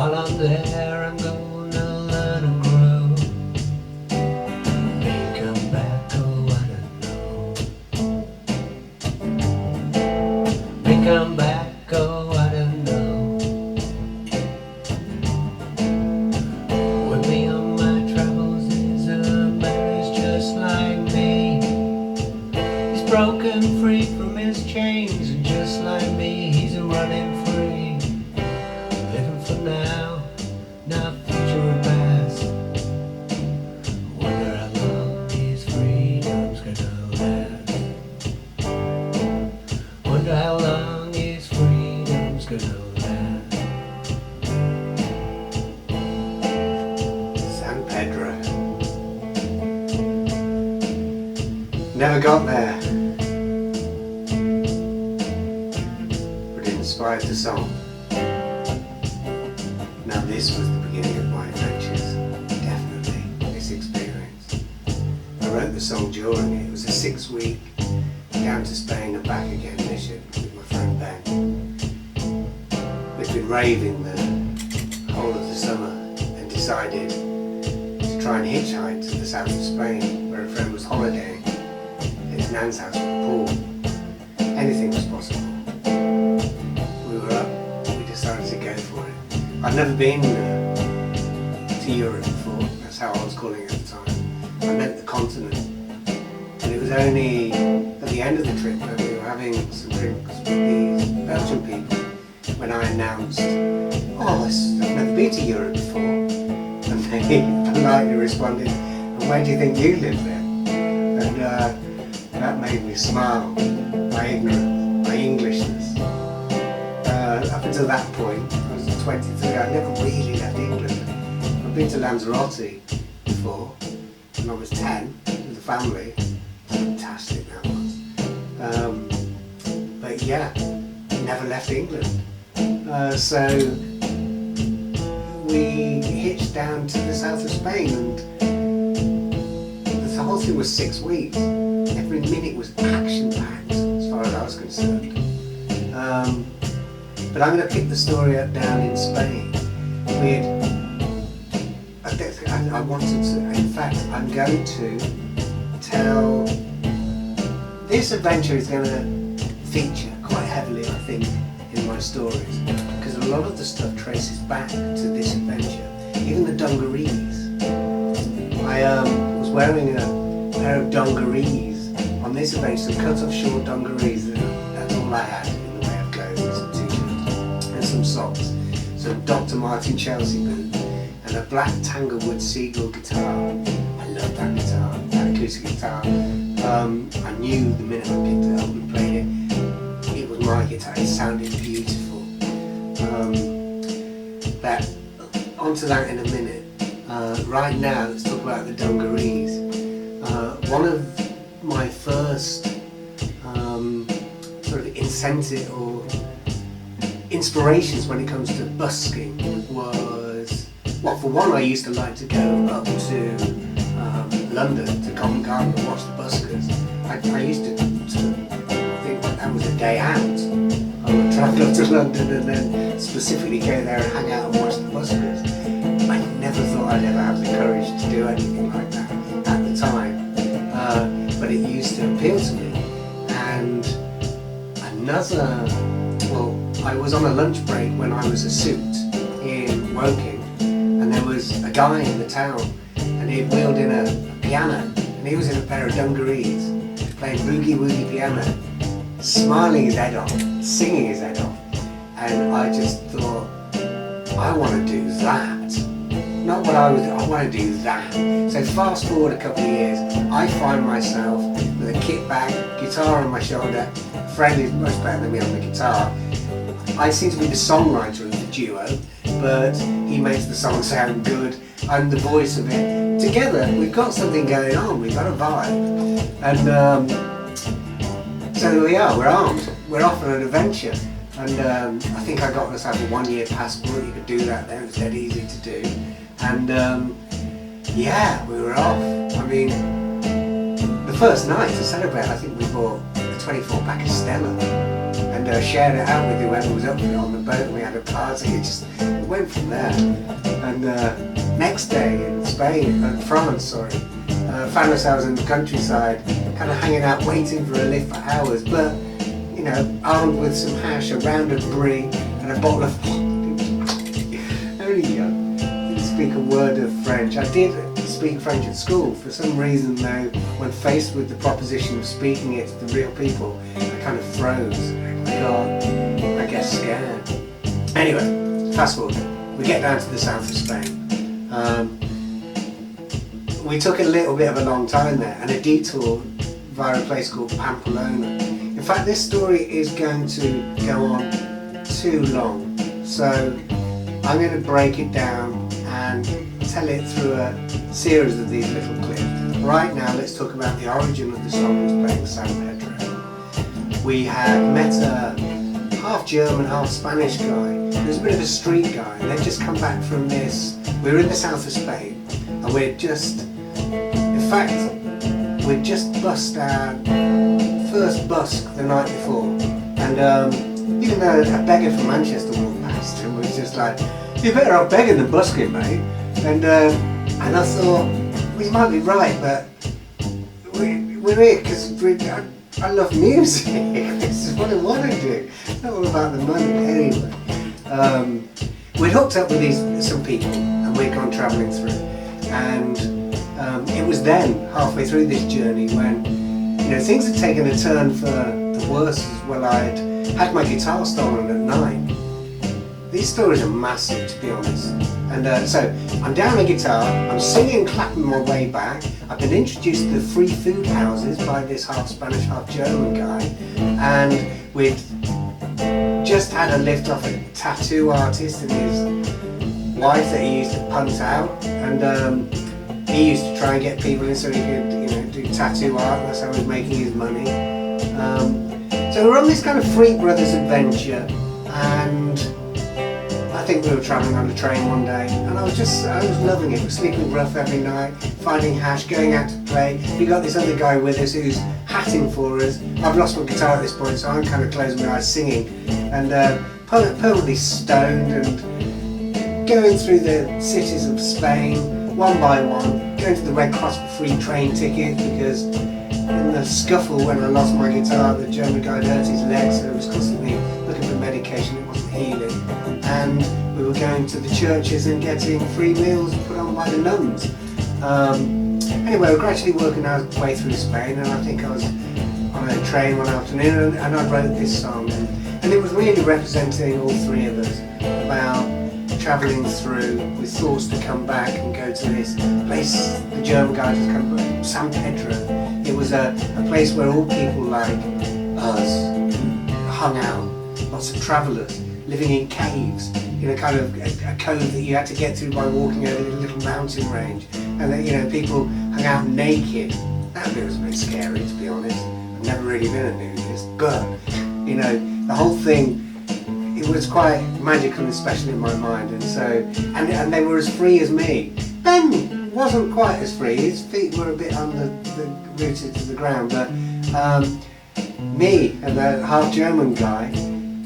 While I'm there, I'm gonna learn and grow. May come back, oh I don't know. May come back, oh I don't know. With me on my travels is a man who's just like me. He's broken free from his chains, and just like me, he's running free. Living for now, not future or past. Wonder how long his freedom's gonna last. Wonder how long his freedom's gonna last. San Pedro. Never got there, but it inspired the song. Now this was the beginning of my adventures, definitely, this experience. I wrote the song during it. It was a 6-week down to Spain and back again mission with my friend Ben. We'd been raving the whole of the summer and decided to try and hitchhike to the south of Spain where a friend was holidaying at his nan's house with a pool. Anything was possible. We were up, we decided to go for it. I'd never been to Europe before, that's how I was calling it at the time. I meant the continent. And it was only at the end of the trip when we were having some drinks with these Belgian people when I announced, oh, I've never been to Europe before. And they politely responded, and where do you think you live then? And that made me smile, my ignorance, my Englishness. Up until that point, I was 23, I'd never really left England. I've been to Lanzarote before, when I was 10, with the family. Fantastic that was. But yeah, never left England. So we hitched down to the south of Spain, and the whole thing was 6 weeks. Every minute was action-packed, as far as I was concerned. But I'm going to pick the story up down in Spain. I wanted to, in fact, I'm going to tell, this adventure is going to feature quite heavily, I think, in my stories, because a lot of the stuff traces back to this adventure, even the dungarees. I was wearing a pair of dungarees on this adventure, some cut-off short dungarees, that's all I had in the way of clothes, some t-shirts and some socks, some Dr. Martin Chelsea boots, and a black Tanglewood Seagull guitar. I love that guitar, that acoustic guitar. I knew the minute I picked it up and played it, it was my guitar, it sounded beautiful. But onto that in a minute. Right now, let's talk about the dungarees. One of my first sort of incentive or inspirations when it comes to busking was, well, for one, I used to like to go up to London to Covent Garden and watch the buskers. I used to think that was a day out. I would travel up to London and then specifically go there and hang out and watch the buskers. I never thought I'd ever have the courage to do anything like that at the time, but it used to appeal to me. And I was on a lunch break when I was a suit in Woking, and there was a guy in the town, and he wheeled in a piano, and he was in a pair of dungarees, playing boogie-woogie piano, smiling his head off, singing his head off, and I just thought, I want to do that. Not what I want to do that. So fast forward a couple of years, I find myself with a kit bag, guitar on my shoulder, a friend who's much better than me on the guitar. I seem to be the songwriter of the duo, but he makes the song sound good. I'm the voice of it. Together, we've got something going on, we've got a vibe. And so there we are, we're armed, we're off on an adventure. And I think I got myself a 1-year passport, you could do that then, it's dead easy to do. And yeah, we were off. I mean, the first night to celebrate, I think we bought a 24 pack of Stella. And shared it out with whoever was up on the boat, and we had a party. It went from there. And next day in France, found ourselves in the countryside, kind of hanging out, waiting for a lift for hours, but you know, armed with some hash, a round of brie, and a bottle of only young. Didn't speak a word of French. I did speak French at school. For some reason, though, when faced with the proposition of speaking it to the real people, I kind of froze. I got, I guess, scared. Anyway, fast forward. We get down to the south of Spain. We took a little bit of a long time there, and a detour via a place called Pamplona. In fact, this story is going to go on too long, so I'm going to break it down and tell it through a series of these little clips. Right now, let's talk about the origin of the song was playing San Pedro. We had met a half German, half Spanish guy. He was a bit of a street guy, and they'd just come back from this. We were in the south of Spain, and we'd just, in fact, we'd just bussed our first busk the night before. And even though a beggar from Manchester walked past and was just like, "You're better off begging than busking, mate." And I thought, well, you might be right, but we're here because I love music. This is what I want to do. Not all about the money. Anyway, we'd hooked up with some people, and we'd gone travelling through. And it was then, halfway through this journey, when things had taken a turn for the worse. As well, I'd had my guitar stolen at 9. These stories are massive, to be honest. And so I'm down a guitar, I'm singing, clapping my way back. I've been introduced to the free food houses by this half Spanish, half German guy, and we'd just had a lift off a tattoo artist and his wife that he used to punt out, and he used to try and get people in so he could do tattoo art. That's how he was making his money. So we're on this kind of Freak Brothers adventure, and I think we were travelling on a train one day, and I was loving it. We're sleeping rough every night, finding hash, going out to play. We got this other guy with us who's hatting for us. I've lost my guitar at this point, so I'm kind of closing my eyes singing, and permanently stoned, and going through the cities of Spain, one by one, going to the Red Cross for free train tickets, because in the scuffle when I lost my guitar, the German guy had hurt his leg, so he was constantly looking for medication, it wasn't healing. And we were going to the churches and getting free meals put on by the nuns. Anyway, we're gradually working our way through Spain, and I think I was on a train one afternoon, and I wrote this song, and it was really representing all three of us, about travelling through with thoughts to come back and go to this place the German guys had come from, San Pedro. It was a place where all people like us hung out, lots of travellers living in caves, in a kind of a cove that you had to get through by walking over a little mountain range, and then people hung out naked. That bit was a bit scary, to be honest. I've never really been a nudist, but the whole thing, it was quite magical and special in my mind, and so and they were as free as me. Ben wasn't quite as free. His feet were a bit rooted to the ground, but me and the half German guy,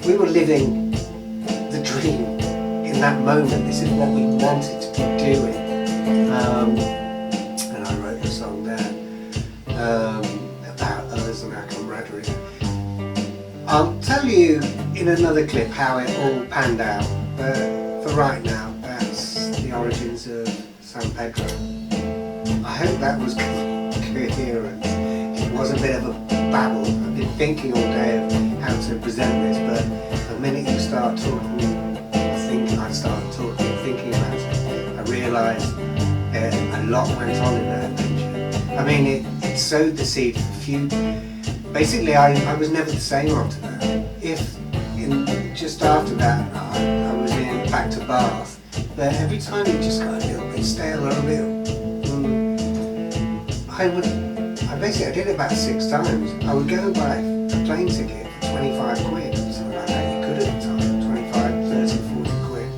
we were living the dream in that moment. This is what we wanted to be doing, and I wrote the song there about us and our camaraderie. I'll tell you in another clip how it all panned out, but for right now, that's the origins of San Pedro. I hope that was coherent. It was a bit of a babble. I've been thinking all day of how to present this, but the minute you start talking, I started talking and thinking about it, I realised a lot went on in that adventure. I mean, it sowed the seed for the future. Basically, I was never the same after that. Just after that, I was back to Bath, but every time it just got a little bit stale, a little bit. I did it about 6 times. I would go and buy a plane ticket for 25 quid, something like that. You could at the time, 25, 30, 40 quid.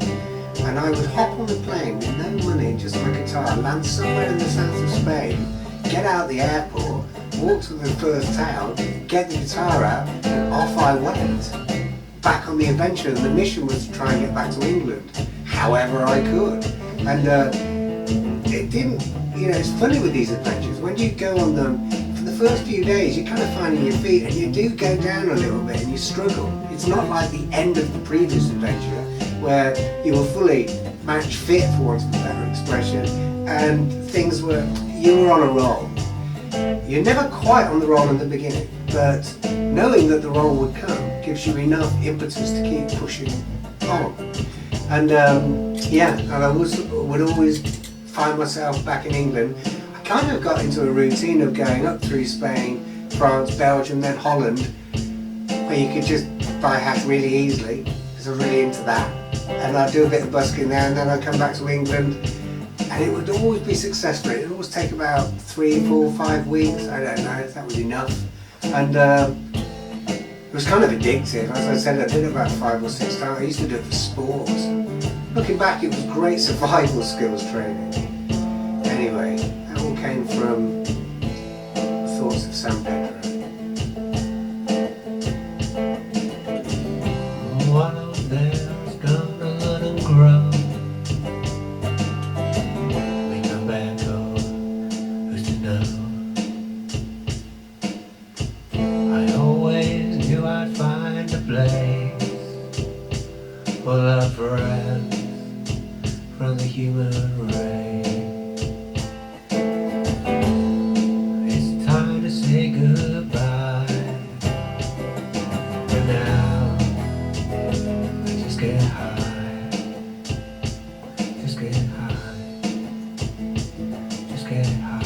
And I would hop on the plane with no money, just my guitar, land somewhere in the south of Spain, get out the airport, walk to the first town, get the guitar out, and off I went. back on the adventure, and the mission was to try and get back to England however I could. And it didn't, it's funny with these adventures, when you go on them, for the first few days you're kind of finding your feet and you do go down a little bit and you struggle. It's not like the end of the previous adventure where you were fully match fit, for want of a better expression, and you were on a roll. You're never quite on the roll in the beginning, but knowing that the roll would come gives you enough impetus to keep pushing on. And and I would always find myself back in England. I kind of got into a routine of going up through Spain, France, Belgium, then Holland, where you could just buy a hat really easily, because I'm really into that. And I'd do a bit of busking there, and then I'd come back to England, and it would always be successful. It would always take about 3, 4, 5 weeks, I don't know if that was enough. And it was kind of addictive. As I said, I did it about 5 or 6 times. I used to do it for sport. Looking back, it was great survival skills training. Anyway, that all came from the thoughts of San Pedro. One of them's gonna let 'em grow. We come back home, who's to know? I always knew I'd find a place full of friends from the human race. It's time to say goodbye. For now, just get high. Just get high. Just get high.